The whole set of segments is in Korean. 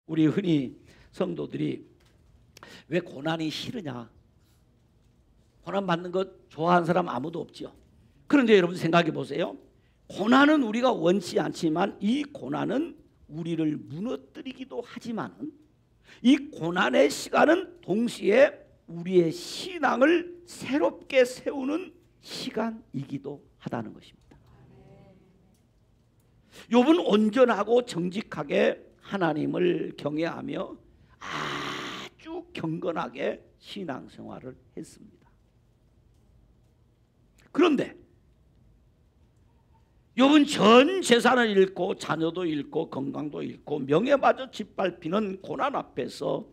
우리 흔히 성도들이 왜 고난이 싫으냐? 고난 받는 것 좋아하는 사람 아무도 없지요. 그런데 여러분 생각해 보세요. 고난은 우리가 원치 않지만 이 고난은 우리를 무너뜨리기도 하지만 이 고난의 시간은 동시에 우리의 신앙을 새롭게 세우는 시간이기도 하다는 것입니다. 욥은 온전하고 정직하게 하나님을 경외하며 아주 경건하게 신앙생활을 했습니다. 그런데 욥은 전 재산을 잃고 자녀도 잃고 건강도 잃고 명예마저 짓밟히는 고난 앞에서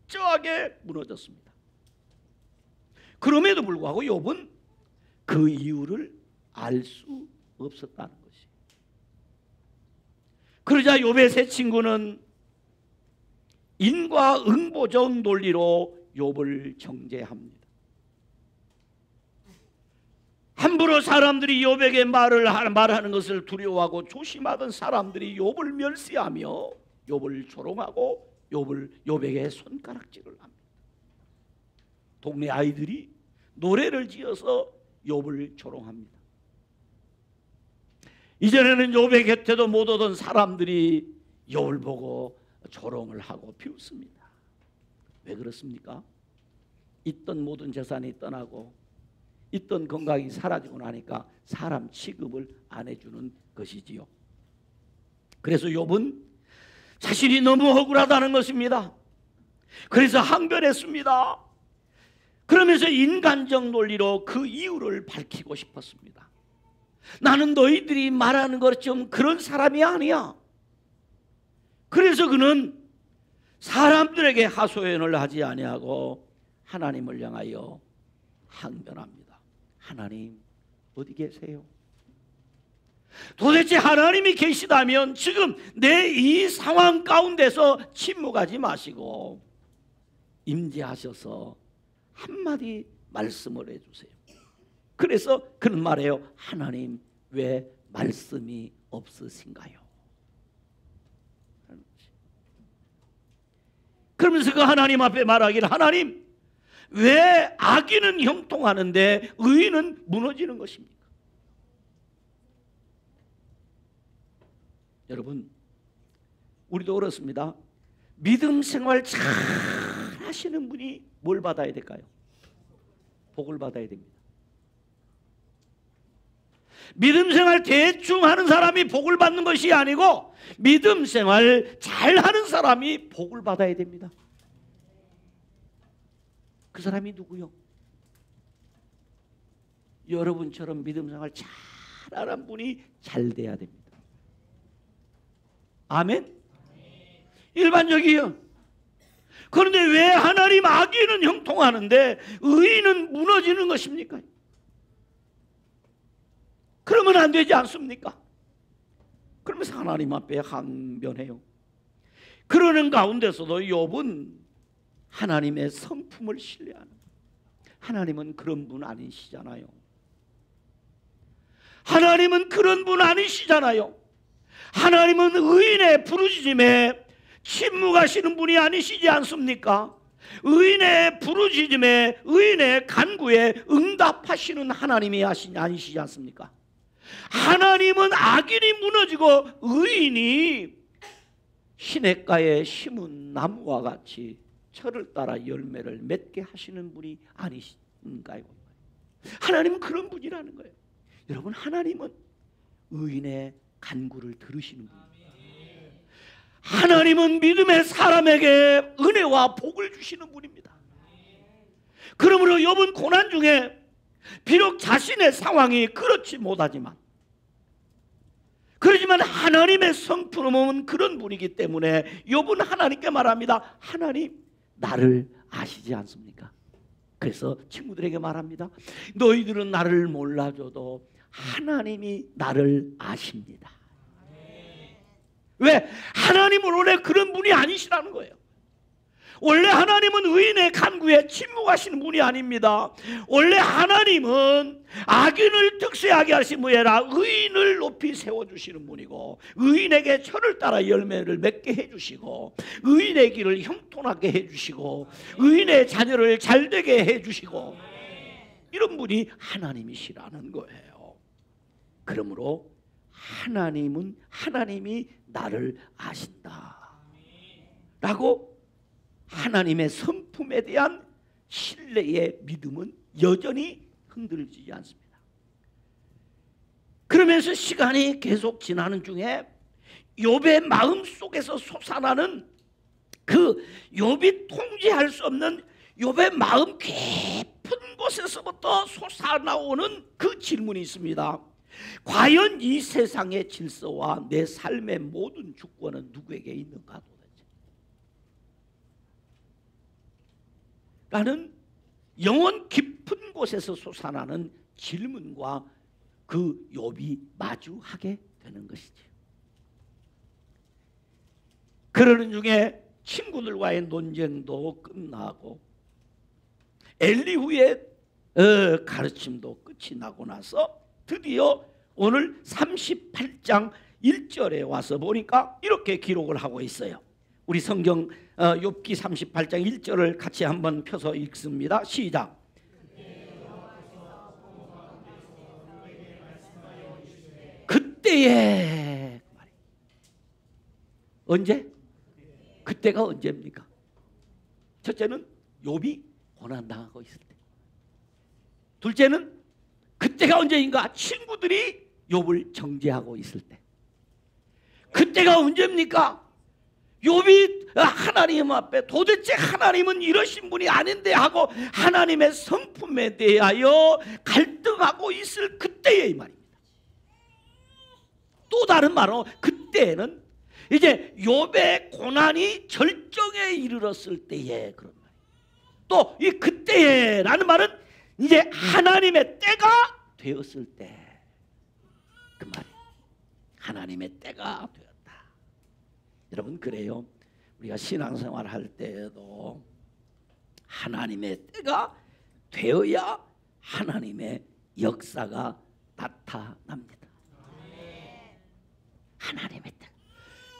철저하게 무너졌습니다. 그럼에도 불구하고 욥은 그 이유를 알 수 없었다는 것이. 그러자 욥의 세 친구는 인과응보적 논리로 욥을 정죄합니다. 함부로 사람들이 욥에게 말하는 것을 두려워하고 조심하던 사람들이 욥을 멸시하며 욥을 조롱하고 욥에게 손가락질을 합니다. 동네 아이들이 노래를 지어서 욥을 조롱합니다. 이전에는 욥의 곁에도 못 오던 사람들이 욥을 보고 조롱을 하고 비웃습니다. 왜 그렇습니까? 있던 모든 재산이 떠나고 있던 건강이 사라지고 나니까 사람 취급을 안 해주는 것이지요. 그래서 욥은 자신이 너무 억울하다는 것입니다. 그래서 항변했습니다. 그러면서 인간적 논리로 그 이유를 밝히고 싶었습니다. 나는 너희들이 말하는 것처럼 그런 사람이 아니야. 그래서 그는 사람들에게 하소연을 하지 아니하고 하나님을 향하여 항변합니다. 하나님 어디 계세요? 도대체 하나님이 계시다면 지금 내 이 상황 가운데서 침묵하지 마시고 임재하셔서 한마디 말씀을 해주세요. 그래서 그는 말해요. 하나님 왜 말씀이 없으신가요? 그러면서 그 하나님 앞에 말하기를 하나님 왜 악인은 형통하는데 의인은 무너지는 것입니까? 여러분 우리도 그렇습니다. 믿음 생활 잘 하시는 분이 뭘 받아야 될까요? 복을 받아야 됩니다. 믿음 생활 대충 하는 사람이 복을 받는 것이 아니고 믿음 생활 잘 하는 사람이 복을 받아야 됩니다. 그 사람이 누구요? 여러분처럼 믿음 생활 잘하는 분이 잘 돼야 됩니다. 아멘? 일반적이요. 그런데 왜 하나님 악인은 형통하는데 의인은 무너지는 것입니까? 그러면 안 되지 않습니까? 그러면서 하나님 앞에 항변해요. 그러는 가운데서도 욥은 하나님의 성품을 신뢰하는, 하나님은 그런 분 아니시잖아요. 하나님은 그런 분 아니시잖아요. 하나님은 의인의 부르짖음에 침묵하시는 분이 아니시지 않습니까? 의인의 부르짖음에 의인의 간구에 응답하시는 하나님이 아니시지 않습니까? 하나님은 악인이 무너지고 의인이 시냇가에 심은 나무와 같이 철을 따라 열매를 맺게 하시는 분이 아니신가요? 하나님은 그런 분이라는 거예요. 여러분 하나님은 의인의 간구를 들으시는 분입니다. 하나님은 믿음의 사람에게 은혜와 복을 주시는 분입니다. 그러므로 욥은 고난 중에 비록 자신의 상황이 그렇지 못하지만 그렇지만 하나님의 성품은 그런 분이기 때문에 욥은 하나님께 말합니다. 하나님 나를 아시지 않습니까? 그래서 친구들에게 말합니다. 너희들은 나를 몰라줘도 하나님이 나를 아십니다. 왜? 하나님은 원래 그런 분이 아니시라는 거예요. 원래 하나님은 의인의 간구에 침묵하시는 분이 아닙니다. 원래 하나님은 악인을 득세하게 하심이 아니라 의인을 높이 세워주시는 분이고, 의인에게 철을 따라 열매를 맺게 해주시고, 의인의 길을 형통하게 해주시고, 의인의 자녀를 잘되게 해주시고, 이런 분이 하나님이시라는 거예요. 그러므로 하나님이 나를 아신다 라고 하나님의 성품에 대한 신뢰의 믿음은 여전히 흔들리지 않습니다. 그러면서 시간이 계속 지나는 중에 욥의 마음속에서 솟아나는 그 욥이 통제할 수 없는 욥의 마음 깊은 곳에서부터 솟아나오는 그 질문이 있습니다. 과연 이 세상의 질서와 내 삶의 모든 주권은 누구에게 있는가 도대체? 라는 영혼 깊은 곳에서 솟아나는 질문과 그 욥이 마주하게 되는 것이죠. 그러는 중에 친구들과의 논쟁도 끝나고 엘리후의 가르침도 끝이 나고 나서 드디어 오늘 38장 1절에 와서 보니까 이렇게 기록을 하고 있어요. 우리 성경 욥기 38장 1절을 같이 한번 펴서 읽습니다. 시작. 그때에, 언제? 그때가 언제입니까? 첫째는 욥이 고난당하고 있을 때, 둘째는 그때가 언제인가? 친구들이 욥을 정죄하고 있을 때. 그때가 언제입니까? 욥이 하나님 앞에 도대체 하나님은 이러신 분이 아닌데 하고 하나님의 성품에 대하여 갈등하고 있을 그때에 이 말입니다. 또 다른 말로 그때는 이제 욥의 고난이 절정에 이르렀을 때에 그런 말이에요. 또 이 그때라는 말은 이제 하나님의 때가 되었을 때 그 말이에요. 하나님의 때가 되었다. 여러분, 그래요. 우리가 신앙생활 할 때에도 하나님의 때가 되어야 하나님의 역사가 나타납니다. 하나님의 때.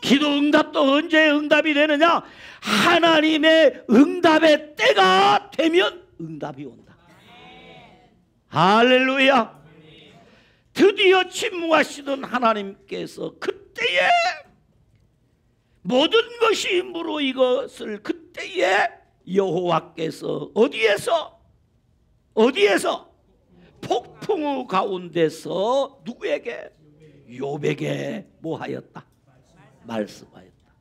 기도 응답도 언제 응답이 되느냐? 하나님의 응답의 때가 되면 응답이 온다. 할렐루야. 드디어 침묵하시던 하나님께서 그때에 모든 것이 무르익었을 그때에 여호와께서 어디에서 폭풍우 가운데서 누구에게? 욥에게 뭐하였다? 말씀하였다.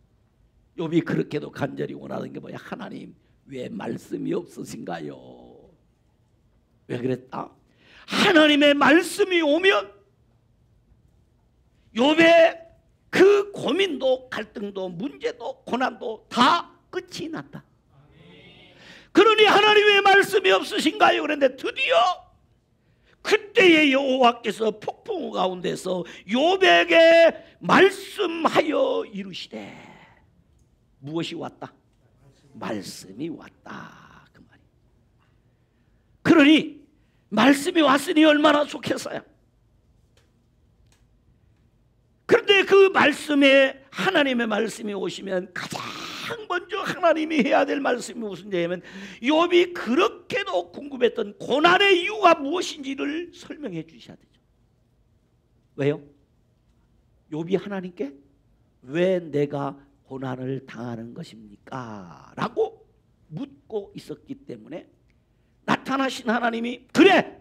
욥이 그렇게도 간절히 원하는 게 뭐야? 하나님, 왜 말씀이 없으신가요? 왜 그랬다? 하나님의 말씀이 오면 욥의 그 고민도 갈등도 문제도 고난도 다 끝이 났다. 그러니 하나님의 말씀이 없으신가요? 그런데 드디어 그때의 여호와께서 폭풍우 가운데서 욥에게 말씀하여 이르시되, 무엇이 왔다? 말씀이 왔다. 그 말이에요. 그러니 말씀이 왔으니 얼마나 좋겠어요. 그런데 그 말씀에, 하나님의 말씀이 오시면 가장 먼저 하나님이 해야 될 말씀이 무슨지냐면 욥이 그렇게도 궁금했던 고난의 이유가 무엇인지를 설명해 주셔야 되죠. 왜요? 욥이 하나님께 왜 내가 고난을 당하는 것입니까? 라고 묻고 있었기 때문에 나타나신 하나님이 그래,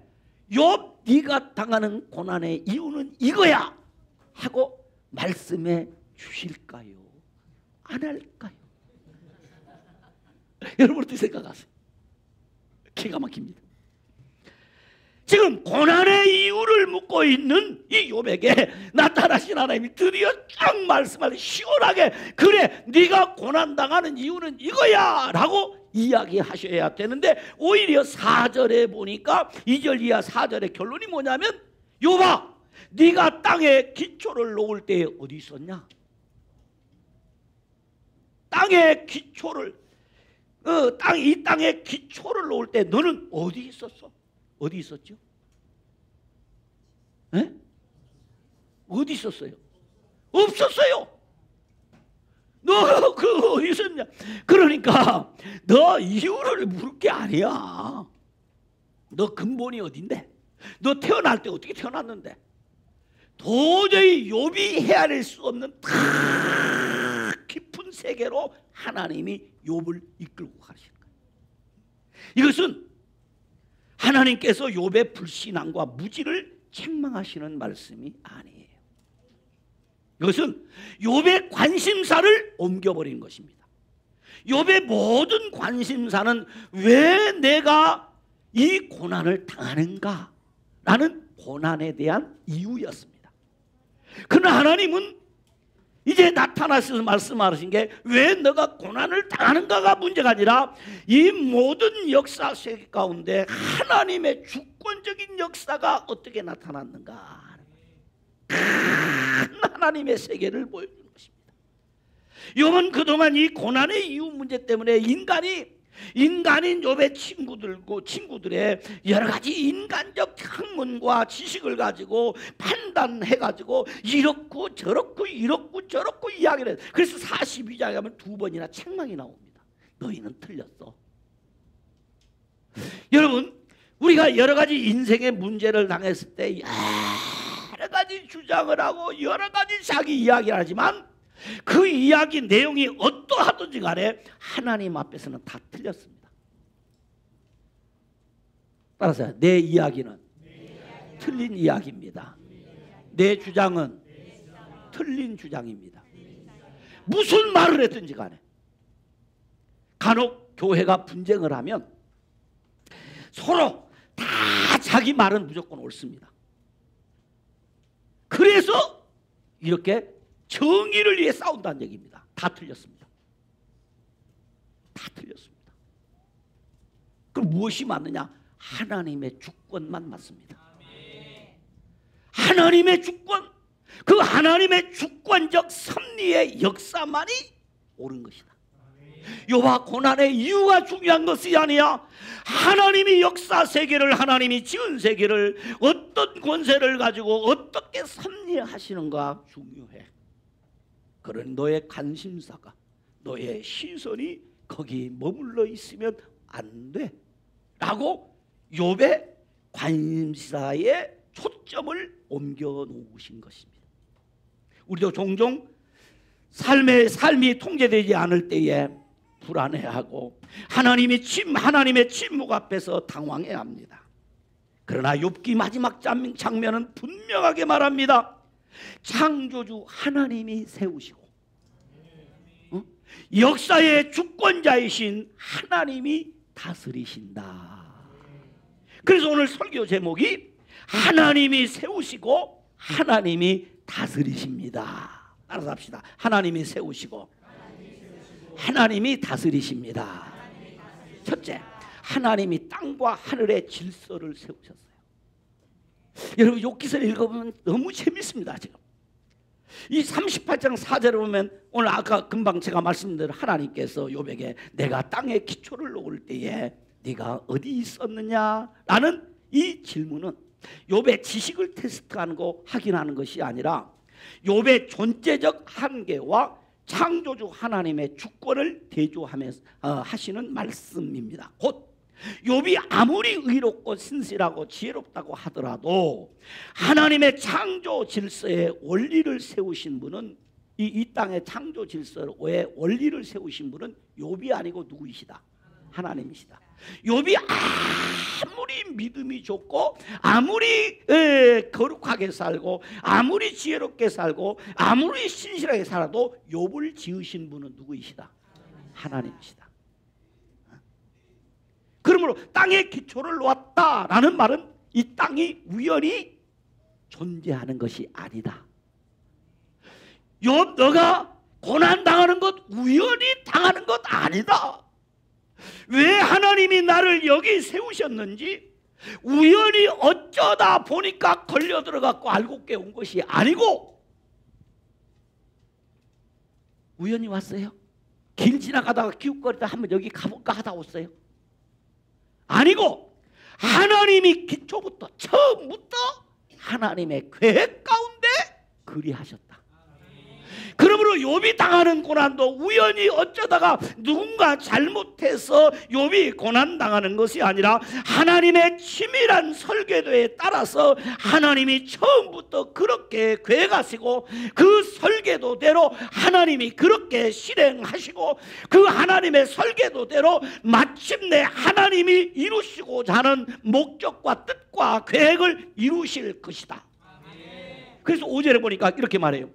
욥 네가 당하는 고난의 이유는 이거야 하고 말씀해 주실까요? 안 할까요? 여러분 어떻게 생각하세요? 기가 막힙니다. 지금 고난의 이유를 묻고 있는 이 욥에게 나타나신 하나님이 드디어 쫙 말씀하시 시원하게, 그래 네가 고난당하는 이유는 이거야 라고 이야기하셔야 되는데, 오히려 4절에 보니까 2절 이하 4절의 결론이 뭐냐면, 욥아 네가 땅에 기초를 놓을 때 어디 있었냐? 땅에 기초를, 이 땅에 기초를 놓을 때 너는 어디 있었어? 어디 있었죠? 에? 어디 있었어요? 없었어요. 너 그 어디 있었냐? 그러니까 너 이유를 물을 게 아니야. 너 근본이 어딘데? 너 태어날 때 어떻게 태어났는데? 도저히 욥이 헤아릴 수 없는 깊은 세계로 하나님이 욥을 이끌고 가시는 거예요. 이것은 하나님께서 욥의 불신앙과 무지를 책망하시는 말씀이 아니에요. 이것은 욥의 관심사를 옮겨버린 것입니다. 욥의 모든 관심사는 왜 내가 이 고난을 당하는가라는 고난에 대한 이유였습니다. 그러나 하나님은 이제 나타나셔서 말씀하신 게 왜 너가 고난을 당하는가가 문제가 아니라 이 모든 역사 세계 가운데 하나님의 주권적인 역사가 어떻게 나타났는가, 큰 하나님의 세계를 보여주는 것입니다. 욥은 그동안 이 고난의 이유 문제 때문에 인간인 욥의 친구들의 여러 가지 인간적 학문과 지식을 가지고 판단해가지고 이렇고 저렇고 이야기를 해요. 그래서 42장에 가면 2번이나 책망이 나옵니다. 너희는 틀렸어. 여러분, 우리가 여러 가지 인생의 문제를 당했을 때 여러 가지 주장을 하고 여러 가지 자기 이야기를 하지만 그 이야기 내용이 어떠하든지 간에 하나님 앞에서는 다 틀렸습니다. 따라서 내 이야기는 틀린 이야기입니다. 내 주장은 틀린 주장입니다. 무슨 말을 했든지 간에 간혹 교회가 분쟁을 하면 서로 다 자기 말은 무조건 옳습니다. 그래서 이렇게 정의를 위해 싸운다는 얘기입니다. 다 틀렸습니다. 다 틀렸습니다. 그럼 무엇이 맞느냐? 하나님의 주권만 맞습니다. 하나님의 주권, 그 하나님의 주권적 섭리의 역사만이 옳은 것이다. 욥과 고난의 이유가 중요한 것이 아니야. 하나님이 역사 세계를, 하나님이 지은 세계를 어떤 권세를 가지고 어떻게 섭리하시는가 중요해. 그런 너의 관심사가, 너의 시선이 거기 머물러 있으면 안 돼 라고 욥의 관심사의 초점을 옮겨 놓으신 것입니다. 우리도 종종 삶이 통제되지 않을 때에 불안해하고 하나님의 침묵 앞에서 당황해야 합니다. 그러나 욥기 마지막 장면은 분명하게 말합니다. 창조주 하나님이 세우시고 역사의 주권자이신 하나님이 다스리신다. 그래서 오늘 설교 제목이 하나님이 세우시고 하나님이 다스리십니다. 따라서 합시다. 하나님이 세우시고 하나님이 다스리십니다. 첫째, 하나님이 땅과 하늘의 질서를 세우셨어요. 여러분, 욥기서를 읽어보면 너무 재밌습니다. 지금 이 38장 4절을 보면 오늘 아까 금방 제가 말씀드린 하나님께서 욥에게 내가 땅에 기초를 놓을 때에 네가 어디 있었느냐라는 이 질문은 욥의 지식을 테스트하는 거 확인하는 것이 아니라 욥의 존재적 한계와 창조주 하나님의 주권을 대조하면서 하시는 말씀입니다. 곧 욥이 아무리 의롭고 신실하고 지혜롭다고 하더라도 하나님의 창조 질서의 원리를 세우신 분은 이 땅의 창조 질서의 원리를 세우신 분은 욥이 아니고 누구이시다? 하나님이시다. 욥이 아무리 믿음이 좋고 아무리 거룩하게 살고 아무리 지혜롭게 살고 아무리 신실하게 살아도 욥을 지으신 분은 누구이시다? 하나님이시다. 그러므로 땅에 기초를 놓았다라는 말은 이 땅이 우연히 존재하는 것이 아니다. 욥, 너가 고난당하는 것 우연히 당하는 것 아니다. 왜 하나님이 나를 여기 세우셨는지 우연히 어쩌다 보니까 걸려 들어갔고 알고 깨운 것이 아니고 우연히 왔어요? 길 지나가다가 기웃거리다 한번 여기 가볼까 하다 왔어요? 아니고 하나님이 기초부터 처음부터 하나님의 계획 가운데 그리하셨다. 그러므로 욥이 당하는 고난도 우연히 어쩌다가 누군가 잘못해서 욥이 고난당하는 것이 아니라 하나님의 치밀한 설계도에 따라서 하나님이 처음부터 그렇게 계획하시고 그 설계도대로 하나님이 그렇게 실행하시고 그 하나님의 설계도대로 마침내 하나님이 이루시고자 하는 목적과 뜻과 계획을 이루실 것이다. 그래서 5절에 보니까 이렇게 말해요.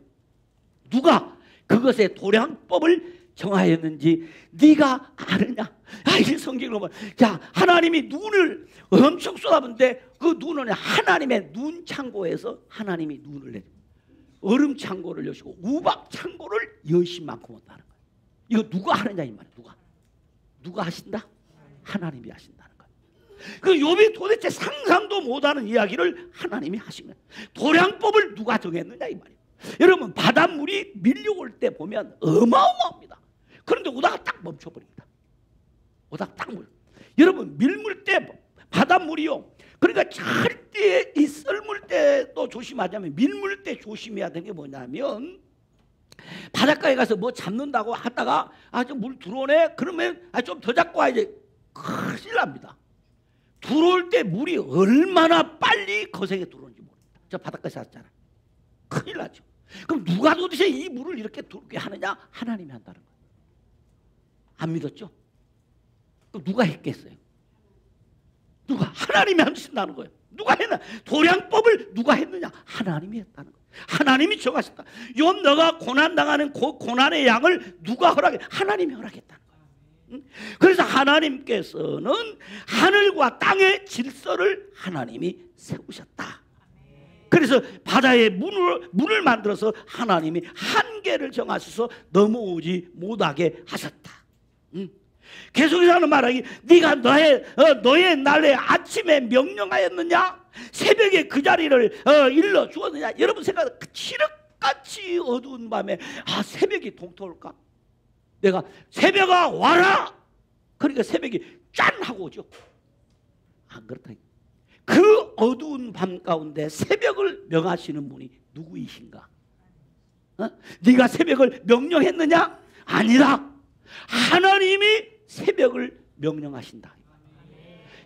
누가 그것의 도량법을 정하였는지 네가 아느냐? 이 성경을 보면 자, 하나님이 눈을 엄청 쏟아붓는데 그 눈은 하나님의 눈 창고에서 하나님이 눈을 내요. 얼음 창고를 여시고 우박 창고를 여신 만큼 온다는 거예요. 이거 누가 하느냐 이 말이에요. 누가 하신다? 하나님이 하신다는 거예요. 그 욥이 도대체 상상도 못하는 이야기를 하나님이 하신 거예요. 도량법을 누가 정했느냐 이 말이에요. 여러분 바닷물이 밀려올 때 보면 어마어마합니다. 그런데 오다가 딱 멈춰버립니다. 오다가 딱 물. 여러분 밀물 때 바닷물이요. 그러니까 잘 때 이 썰물 때도 조심하자면 밀물 때 조심해야 되는 게 뭐냐면 바닷가에 가서 뭐 잡는다고 하다가 좀 물 들어오네. 그러면 좀 더 잡고 와야지. 큰일 납니다. 들어올 때 물이 얼마나 빨리 거세게 들어오는지 모릅니다. 저 바닷가에 살았잖아요. 큰일 나죠. 그럼 누가 도대체 이 물을 이렇게 들게 하느냐? 하나님이 한다는 거예요. 안 믿었죠? 그럼 누가 했겠어요? 누가? 하나님이 하신다는 거예요. 누가 했나? 도량법을 누가 했느냐? 하나님이 했다는 거예요. 하나님이 정하셨다. 욥 너가 고난당하는 그 고난의 양을 누가 허락해? 하나님이 허락했다는 거예요. 그래서 하나님께서는 하늘과 땅의 질서를 하나님이 세우셨다. 그래서 바다에 문을 만들어서 하나님이 한계를 정하셔서 넘어오지 못하게 하셨다. 계속해서 하는 말하기 네가 너의 날에 아침에 명령하였느냐? 새벽에 그 자리를 일러 주었느냐? 여러분 생각해 칠흑같이 어두운 밤에 새벽이 동토올까? 내가 새벽아 와라! 그러니까 새벽이 짠 하고 오죠. 안 그렇다. 그 어두운 밤 가운데 새벽을 명하시는 분이 누구이신가? 네가 새벽을 명령했느냐? 아니라 하나님이 새벽을 명령하신다.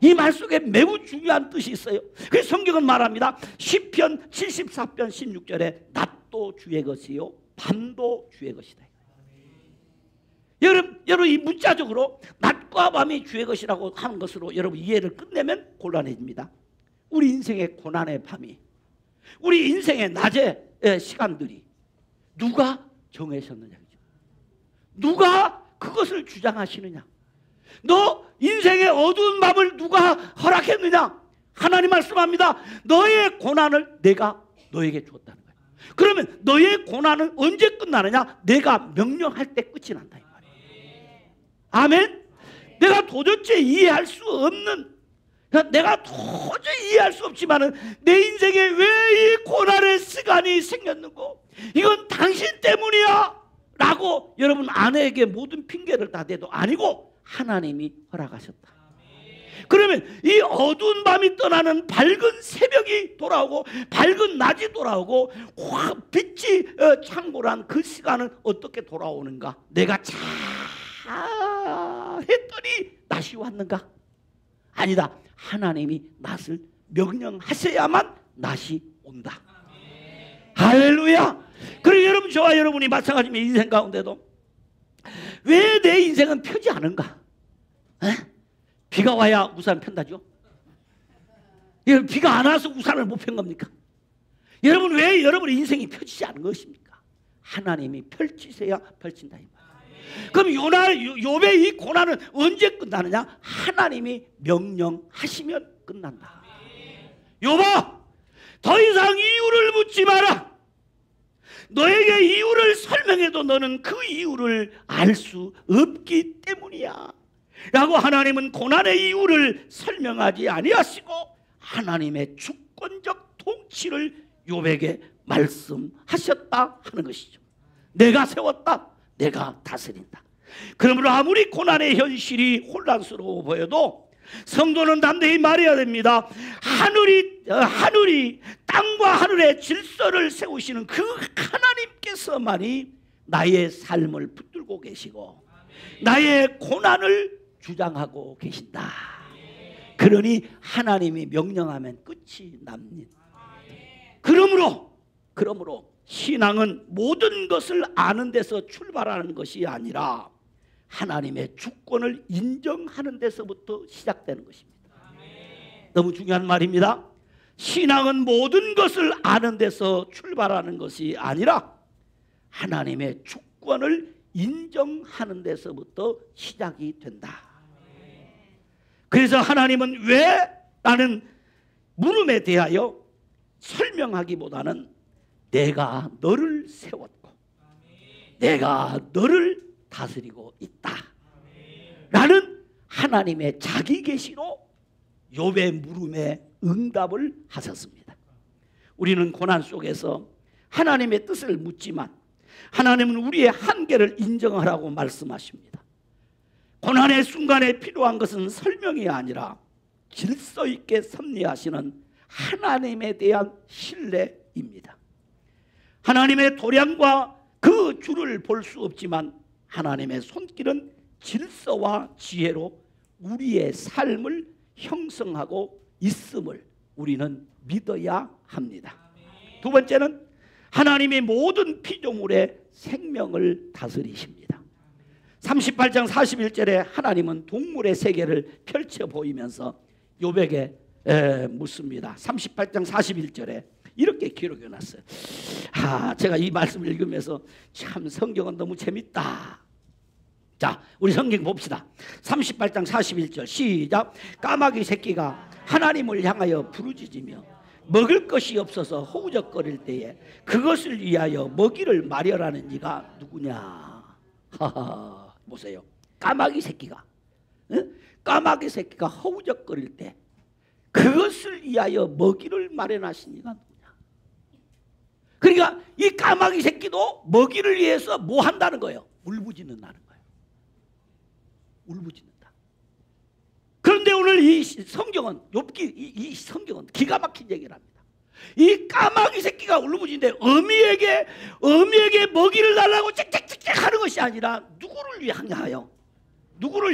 이 말 속에 매우 중요한 뜻이 있어요. 그래서 성경은 말합니다. 시편 74편 16절에 낮도 주의 것이요 밤도 주의 것이다. 여러분 이 문자적으로 낮과 밤이 주의 것이라고 하는 것으로 여러분 이해를 끝내면 곤란해집니다. 우리 인생의 고난의 밤이, 우리 인생의 낮의 시간들이 누가 정하셨느냐? 누가 그것을 주장하시느냐? 너 인생의 어두운 밤을 누가 허락했느냐? 하나님 말씀합니다. 너의 고난을 내가 너에게 주었다는 거예요. 그러면 너의 고난은 언제 끝나느냐? 내가 명령할 때 끝이 난다 이 말이에요. 아멘? 내가 도대체 이해할 수 없는, 내가 도저히 이해할 수 없지만은 내 인생에 왜 이 고난의 시간이 생겼는고? 이건 당신 때문이야 라고 여러분 아내에게 모든 핑계를 다 대도 아니고 하나님이 허락하셨다. 그러면 이 어두운 밤이 떠나는 밝은 새벽이 돌아오고 밝은 낮이 돌아오고 빛이 창궐한 그 시간은 어떻게 돌아오는가? 내가 잘 했더니 낮이 왔는가? 아니다. 하나님이 낮을 명령하셔야만 낮이 온다. 할렐루야. 그리고 여러분 저와 여러분이 마찬가지면 인생 가운데도 왜 내 인생은 펴지 않은가? 비가 와야 우산 편다죠. 여러분 비가 안 와서 우산을 못 편 겁니까? 여러분 왜 여러분의 인생이 펴지지 않은 것입니까? 하나님이 펼치셔야 펼친다 이 말. 그럼 욥의 이 고난은 언제 끝나느냐? 하나님이 명령하시면 끝난다. 욥아, 더 이상 이유를 묻지 마라. 너에게 이유를 설명해도 너는 그 이유를 알 수 없기 때문이야 라고 하나님은 고난의 이유를 설명하지 아니하시고 하나님의 주권적 통치를 욥에게 말씀하셨다 하는 것이죠. 내가 세웠다. 내가 다스린다. 그러므로 아무리 고난의 현실이 혼란스러워 보여도 성도는 담대히 말해야 됩니다. 하늘이 땅과 하늘의 질서를 세우시는 그 하나님께서만이 나의 삶을 붙들고 계시고 나의 고난을 주장하고 계신다. 그러니 하나님이 명령하면 끝이 납니다. 그러므로 신앙은 모든 것을 아는 데서 출발하는 것이 아니라 하나님의 주권을 인정하는 데서부터 시작되는 것입니다. 너무 중요한 말입니다. 신앙은 모든 것을 아는 데서 출발하는 것이 아니라 하나님의 주권을 인정하는 데서부터 시작이 된다. 그래서 하나님은 왜? 라는 물음에 대하여 설명하기보다는 내가 너를 세웠고 내가 너를 다스리고 있다 라는 하나님의 자기 계시로 욥의 물음에 응답을 하셨습니다. 우리는 고난 속에서 하나님의 뜻을 묻지만 하나님은 우리의 한계를 인정하라고 말씀하십니다. 고난의 순간에 필요한 것은 설명이 아니라 질서 있게 섭리하시는 하나님에 대한 신뢰입니다. 하나님의 도량과 그 줄을 볼 수 없지만 하나님의 손길은 질서와 지혜로 우리의 삶을 형성하고 있음을 우리는 믿어야 합니다. 두 번째는 하나님이 모든 피조물의 생명을 다스리십니다. 38장 41절에 하나님은 동물의 세계를 펼쳐 보이면서 욥에게 묻습니다. 38장 41절에 이렇게 기록해 놨어요. 제가 이 말씀을 읽으면서 참 성경은 너무 재밌다. 자, 우리 성경 봅시다. 38장 41절 시작. 까마귀 새끼가 하나님을 향하여 부르짖으며 먹을 것이 없어서 허우적거릴 때에 그것을 위하여 먹이를 마련하는 이가 누구냐. 보세요. 까마귀 새끼가 허우적거릴 때 그것을 위하여 먹이를 마련하신 이가 누구냐. 그러니까 이 까마귀 새끼도 먹이를 위해서 뭐 한다는 거예요? 울부짖는다는 거예요. 울부짖는다. 그런데 오늘 이 성경은 이 성경은 기가 막힌 얘기를 합니다. 이 까마귀 새끼가 울부짖는데 어미에게 먹이를 달라고 짹짹짹짹 하는 것이 아니라 누구를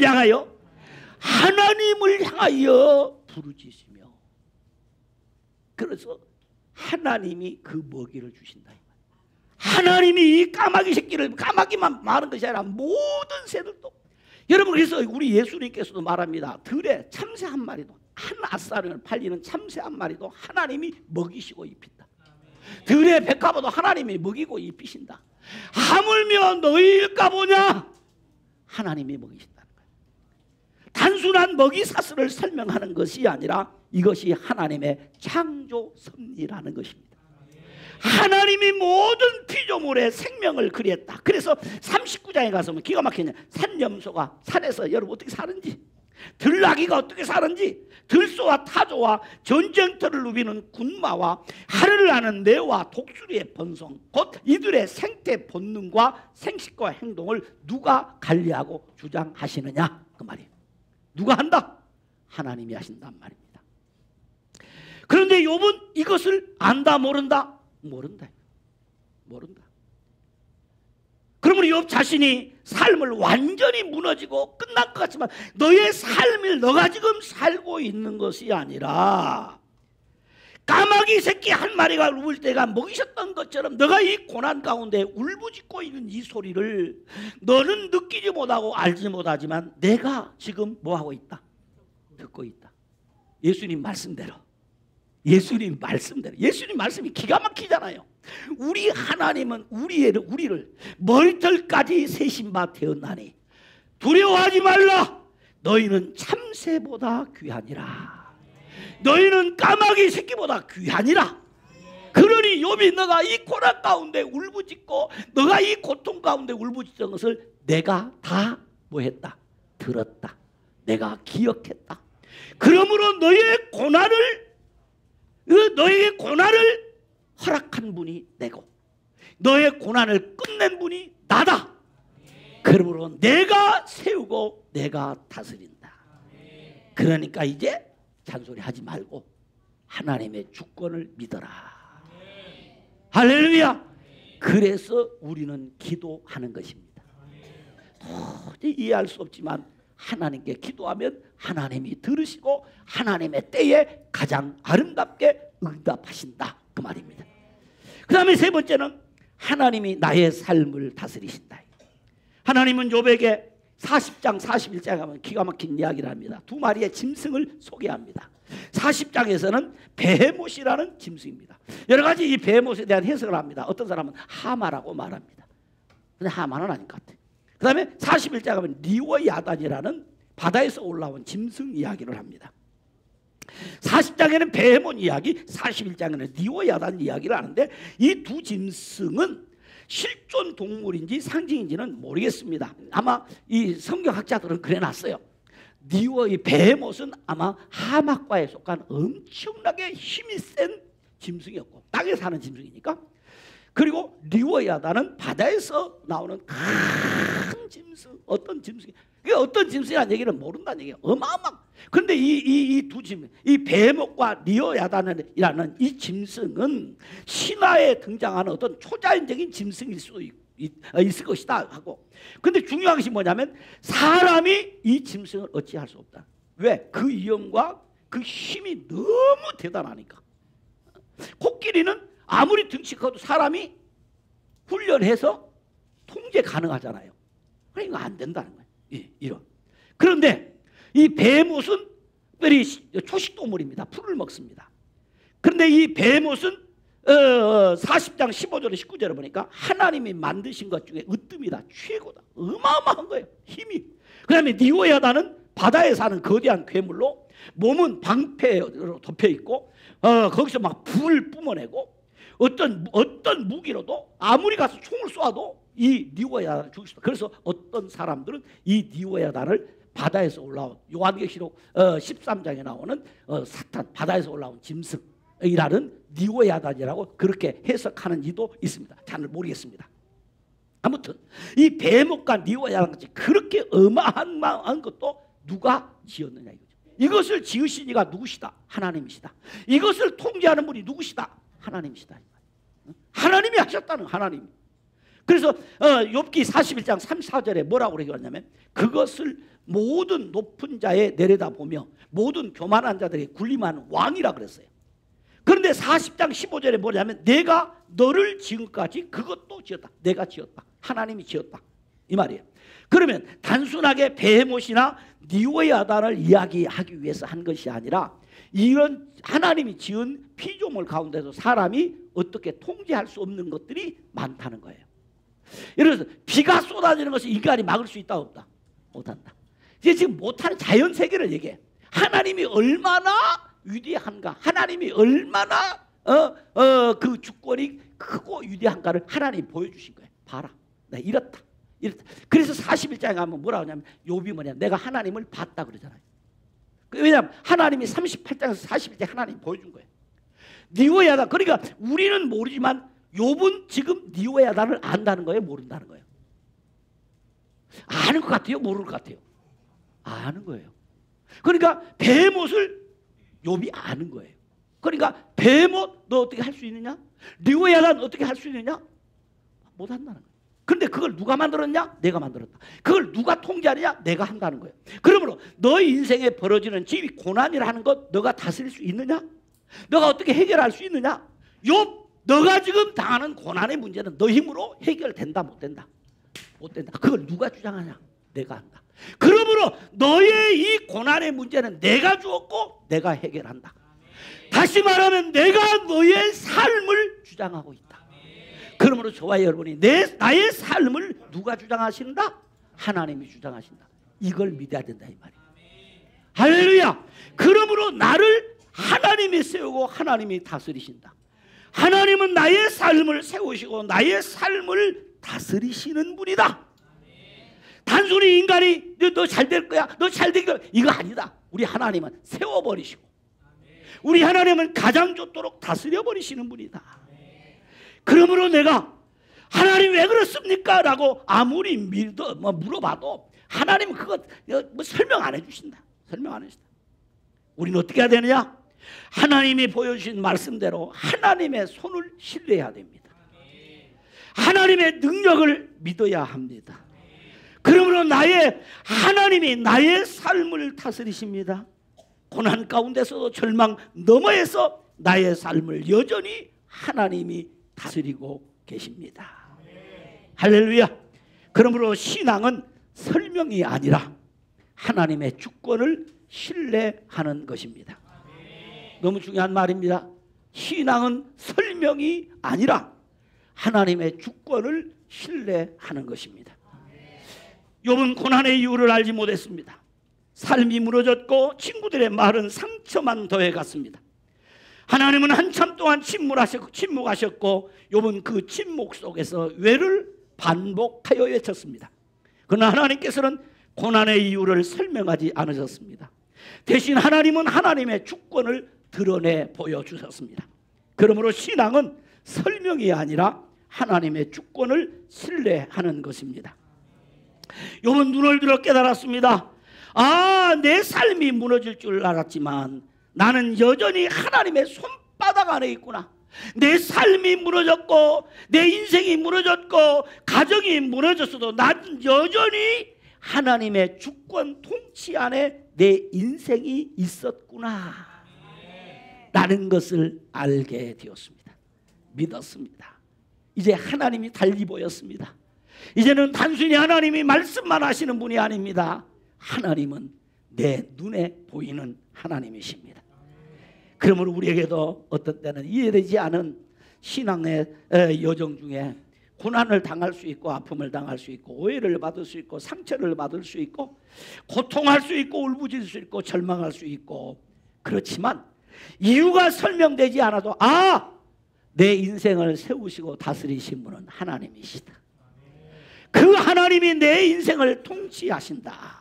향하여 하나님을 향하여 부르짖으며, 그래서 하나님이 그 먹이를 주신다. 하나님이 이 까마귀 새끼를, 까마귀만 많은 것이 아니라 모든 새들도, 여러분, 그래서 우리 예수님께서도 말합니다. 들에 참새 한 마리도, 한 아싸를 팔리는 참새 한 마리도 하나님이 먹이시고 입힌다. 들의 백합도 하나님이 먹이고 입히신다. 하물며 너희일까 보냐? 하나님이 먹이신다는 거예요. 단순한 먹이 사슬을 설명하는 것이 아니라 이것이 하나님의 창조 섭리라는 것입니다. 하나님이 모든 피조물의 생명을 그리했다. 그래서 39장에 가서 보면 기가 막히냐. 산염소가 산에서 여러분 어떻게 사는지, 들나귀가 어떻게 사는지, 들소와 타조와 전쟁터를 누비는 군마와 하늘을 나는 매와 독수리의 번성, 곧 이들의 생태 본능과 생식과 행동을 누가 관리하고 주장하시느냐, 그 말이에요. 누가 한다? 하나님이 하신단 말입니다. 그런데 욥은 이것을 안다 모른다? 모른다. 그러면 욥 자신이 삶을 완전히 무너지고 끝날 것 같지만 너의 삶을 너가 지금 살고 있는 것이 아니라 까마귀 새끼 한 마리가 울을 때가 먹이셨던 것처럼 너가 이 고난 가운데 울부짖고 있는 이 소리를 너는 느끼지 못하고 알지 못하지만 내가 지금 뭐하고 있다? 듣고 있다. 예수님 말씀대로, 예수님 말씀이 기가 막히잖아요. 우리 하나님은 우리를 머리털까지 세신 바 되었나니 두려워하지 말라. 너희는 참새보다 귀하니라. 너희는 까마귀 새끼보다 귀하니라. 그러니 욥이 너가 이 고난 가운데 울부짖고 너가 이 고통 가운데 울부짖던 것을 내가 다 뭐했다? 들었다. 내가 기억했다. 그러므로 너희의 고난을 허락한 분이 내고 너의 고난을 끝낸 분이 나다. 그러므로 내가 세우고 내가 다스린다. 그러니까 이제 잔소리하지 말고 하나님의 주권을 믿어라. 할렐루야. 그래서 우리는 기도하는 것입니다. 도저히 이해할 수 없지만 하나님께 기도하면 하나님이 들으시고 하나님의 때에 가장 아름답게 응답하신다, 그 말입니다. 그 다음에 세 번째는 하나님이 나의 삶을 다스리신다. 하나님은 욥에게 40장 41장에 가면 기가 막힌 이야기를 합니다. 두 마리의 짐승을 소개합니다. 40장에서는 베헤못이라는 짐승입니다. 여러 가지 이 베헤못에 대한 해석을 합니다. 어떤 사람은 하마라고 말합니다. 근데 하마는 아닐 것 같아요. 그 다음에 41장에 가면 리워야단이라는 바다에서 올라온 짐승 이야기를 합니다. 40장에는 베헤몬 이야기, 41장에는 리워야단 이야기를 하는데 이 두 짐승은 실존 동물인지 상징인지는 모르겠습니다. 아마 이 성경학자들은 그래놨어요. 이 베헤못은 아마 하마과에 속한 엄청나게 힘이 센 짐승이었고 땅에 사는 짐승이니까. 그리고 리워야단은 바다에서 나오는 큰 짐승, 어떤 짐승이, 어떤 짐승이라는 얘기는 모른다는 얘기예요. 어마어마. 그런데 이 두 짐승, 이 베헤못과 리워야단이라는 이 짐승은 신화에 등장하는 어떤 초자연적인 짐승일 수도 있을 것이다 하고. 근데 중요한 것이 뭐냐면 사람이 이 짐승을 어찌할 수 없다. 왜? 그 위험과 그 힘이 너무 대단하니까. 코끼리는 아무리 등치 커도 사람이 훈련해서 통제 가능하잖아요. 그러니까 이거 안 된다는 거예요. 이런. 그런데 이 베헤못은 특별히 초식동물입니다. 풀을 먹습니다. 그런데 이 베헤못은 40장 15절에 19절에 보니까 하나님이 만드신 것 중에 으뜸이다. 최고다. 어마어마한 거예요. 힘이. 그 다음에 리워야단은 바다에 사는 거대한 괴물로 몸은 방패로 덮여있고 거기서 막 불을 뿜어내고 어떤 무기로도 아무리 가서 총을 쏘아도 이 리워야단을 죽일 수 있다. 그래서 어떤 사람들은 이 리워야단을 바다에서 올라온 요한계시록 13장에 나오는 사탄, 바다에서 올라온 짐승이라는 리워야단이라고 그렇게 해석하는 이도 있습니다. 잘 모르겠습니다. 아무튼 이 베헤못과 리워야단 같이 그렇게 어마어마한 것도 누가 지었느냐 이거죠. 이것을 지으신 이가 누구시다? 하나님이시다. 이것을 통제하는 분이 누구시다? 하나님이시다. 하나님이 하셨다는 하나님. 그래서 욥기 41장 34절에 뭐라고 얘기하냐면 그것을 모든 높은 자에 내려다보며 모든 교만한 자들이 군림하는 왕이라 그랬어요. 그런데 40장 15절에 뭐냐면 내가 너를 지금까지 그것도 지었다. 내가 지었다. 하나님이 지었다. 이 말이에요. 그러면 단순하게 베헤못이나 리워야단을 이야기하기 위해서 한 것이 아니라 이런 하나님이 지은 피조물 가운데서 사람이 어떻게 통제할 수 없는 것들이 많다는 거예요. 예를 들어서 비가 쏟아지는 것을 인간이 막을 수 있다 없다? 못한다. 이제 지금 못하는 자연 세계를 얘기해. 하나님이 얼마나 위대한가, 하나님이 얼마나 그 주권이 크고 위대한가를 하나님이 보여주신 거예요. 봐라, 나 이렇다. 그래서 41장에 가면 뭐라고 하냐면 욥이 뭐냐, 내가 하나님을 봤다 그러잖아요. 왜냐하면 하나님이 38장에서 41장 하나님이 보여준 거예요. 리워야단. 그러니까 우리는 모르지만 욥은 지금 리워야단을 안다는 거예요, 모른다는 거예요? 아는 것 같아요, 모르는 것 같아요? 아는 거예요. 그러니까 베헤못을 욥이 아는 거예요. 그러니까 베헤못 너 어떻게 할 수 있느냐? 리워야단 어떻게 할 수 있느냐? 못한다는 거예요. 그런데 그걸 누가 만들었냐? 내가 만들었다. 그걸 누가 통제하느냐? 내가 한다는 거예요. 그러므로 너의 인생에 벌어지는 지위 고난이라는 것 너가 다스릴 수 있느냐? 너가 어떻게 해결할 수 있느냐? 욥, 너가 지금 당하는 고난의 문제는 너 힘으로 해결된다 못 된다? 못 된다. 그걸 누가 주장하냐? 내가 한다. 그러므로 너의 이 고난의 문제는 내가 주었고 내가 해결한다. 다시 말하면 내가 너의 삶을 주장하고 있다. 그러므로 저와 여러분이 나의 삶을 누가 주장하신다? 하나님이 주장하신다. 이걸 믿어야 된다 이 말이에요. 할렐루야. 그러므로 나를 하나님이 세우고 하나님이 다스리신다. 하나님은 나의 삶을 세우시고 나의 삶을 다스리시는 분이다. 단순히 인간이 너 잘 될 거야, 너 잘 될 거야, 이거 아니다. 우리 하나님은 세워버리시고 우리 하나님은 가장 좋도록 다스려버리시는 분이다. 그러므로 내가 하나님 왜 그렇습니까? 라고 아무리 물어봐도 하나님은 그거 설명 안 해주신다. 설명 안 해주신다. 우리는 어떻게 해야 되느냐? 하나님이 보여주신 말씀대로 하나님의 손을 신뢰해야 됩니다. 하나님의 능력을 믿어야 합니다. 그러므로 하나님이 나의 삶을 다스리십니다. 고난 가운데서도 절망 너머에서 나의 삶을 여전히 하나님이 다스리고 계십니다. 할렐루야. 그러므로 신앙은 설명이 아니라 하나님의 주권을 신뢰하는 것입니다. 너무 중요한 말입니다. 신앙은 설명이 아니라 하나님의 주권을 신뢰하는 것입니다. 욥은 고난의 이유를 알지 못했습니다. 삶이 무너졌고 친구들의 말은 상처만 더해갔습니다. 하나님은 한참 동안 침묵하셨고 욥은 그 침묵 속에서 왜를 반복하여 외쳤습니다. 그러나 하나님께서는 고난의 이유를 설명하지 않으셨습니다. 대신 하나님은 하나님의 주권을 드러내 보여주셨습니다. 그러므로 신앙은 설명이 아니라 하나님의 주권을 신뢰하는 것입니다. 욥은 눈을 들어 깨달았습니다. 내 삶이 무너질 줄 알았지만 나는 여전히 하나님의 손바닥 안에 있구나. 내 삶이 무너졌고 내 인생이 무너졌고 가정이 무너졌어도 난 여전히 하나님의 주권 통치 안에 내 인생이 있었구나 라는 것을 알게 되었습니다. 믿었습니다. 이제 하나님이 달리 보였습니다. 이제는 단순히 하나님이 말씀만 하시는 분이 아닙니다. 하나님은 내 눈에 보이는 하나님이십니다. 그러므로 우리에게도 어떤 때는 이해되지 않은 신앙의 여정 중에 고난을 당할 수 있고 아픔을 당할 수 있고 오해를 받을 수 있고 상처를 받을 수 있고 고통할 수 있고 울부짖을 수 있고 절망할 수 있고 그렇지만 이유가 설명되지 않아도 내 인생을 세우시고 다스리신 분은 하나님이시다. 그 하나님이 내 인생을 통치하신다.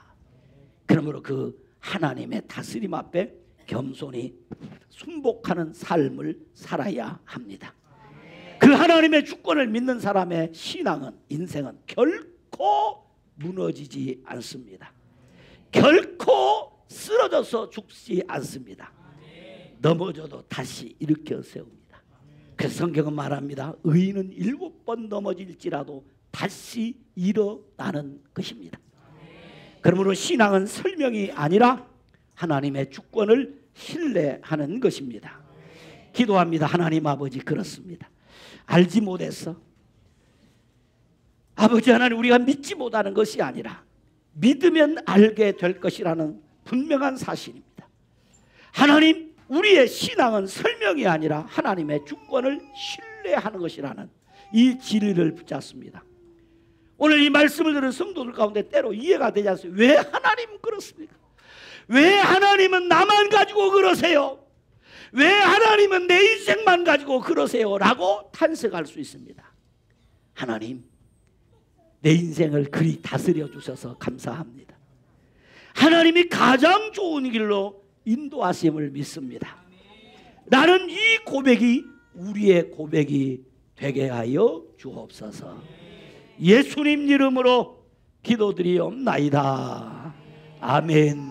그러므로 그 하나님의 다스림 앞에 겸손히 순복하는 삶을 살아야 합니다. 그 하나님의 주권을 믿는 사람의 신앙은 인생은 결코 무너지지 않습니다. 결코 쓰러져서 죽지 않습니다. 넘어져도 다시 일으켜 세웁니다. 그래서 성경은 말합니다. 의인은 7번 넘어질지라도 다시 일어나는 것입니다. 그러므로 신앙은 설명이 아니라 하나님의 주권을 신뢰하는 것입니다. 기도합니다. 하나님 아버지, 그렇습니다. 알지 못해서 아버지 하나님, 우리가 믿지 못하는 것이 아니라 믿으면 알게 될 것이라는 분명한 사실입니다. 하나님, 우리의 신앙은 설명이 아니라 하나님의 주권을 신뢰하는 것이라는 이 진리를 붙잡습니다. 오늘 이 말씀을 들은 성도들 가운데 때로 이해가 되지 않습니다. 왜 하나님은 그렇습니까? 왜 하나님은 나만 가지고 그러세요? 왜 하나님은 내 인생만 가지고 그러세요? 라고 탄식할 수 있습니다. 하나님, 내 인생을 그리 다스려 주셔서 감사합니다. 하나님이 가장 좋은 길로 인도하심을 믿습니다. 나는 이 고백이 우리의 고백이 되게 하여 주옵소서. 예수님 이름으로 기도드리옵나이다. 아멘.